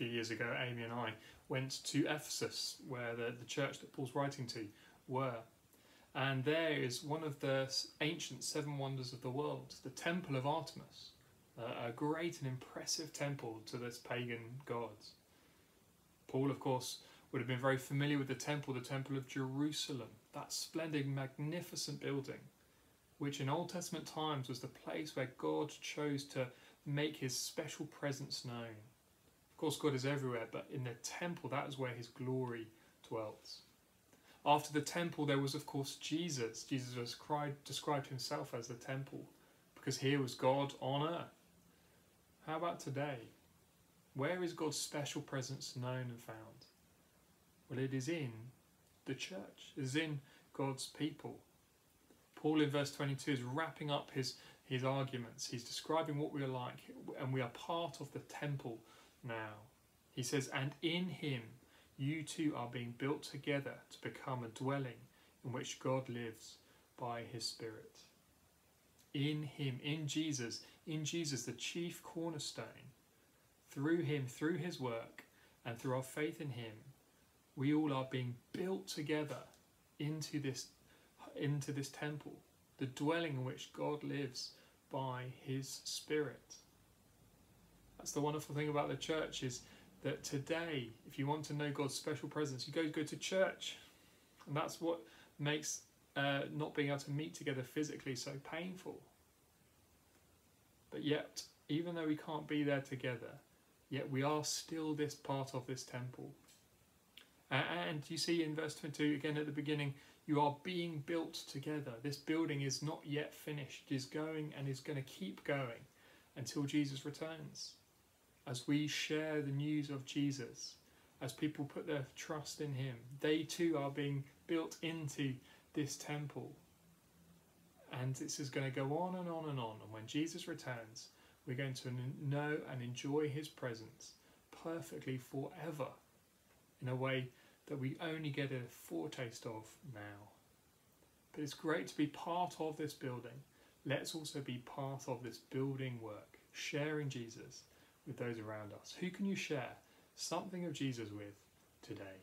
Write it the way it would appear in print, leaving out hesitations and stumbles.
few years ago, Amy and I went to Ephesus, where the church that Paul's writing to were. And there is one of the ancient seven wonders of the world, the Temple of Artemis, a great and impressive temple to this pagan gods. Paul, of course, would have been very familiar with the Temple of Jerusalem, that splendid, magnificent building, which in Old Testament times was the place where God chose to make his special presence known. Of course, God is everywhere, but in the temple, that is where his glory dwelt. After the temple, there was, of course, Jesus. Jesus described himself as the temple, because here was God on earth. How about today? Where is God's special presence known and found? Well, it is in the church. It is in God's people. Paul in verse 22 is wrapping up his arguments. He's describing what we are like, and we are part of the temple now. He says, and in him you two are being built together to become a dwelling in which God lives by his Spirit. In him, in Jesus, the chief cornerstone, through him, through his work, and through our faith in him, we all are being built together into this temple, the dwelling in which God lives by his Spirit. That's the wonderful thing about the church, is that today, if you want to know God's special presence, you go to church. And that's what makes not being able to meet together physically so painful. But yet, even though we can't be there together, yet we are still this part of this temple. And you see in verse 22, again at the beginning, you are being built together. This building is not yet finished. It is going and is going to keep going until Jesus returns. As we share the news of Jesus, as people put their trust in him, they too are being built into this temple. And this is going to go on and on and on. And when Jesus returns, we're going to know and enjoy his presence perfectly forever, in a way that we only get a foretaste of now. But it's great to be part of this building. Let's also be part of this building work, sharing Jesus with those around us. Who can you share something of Jesus with today?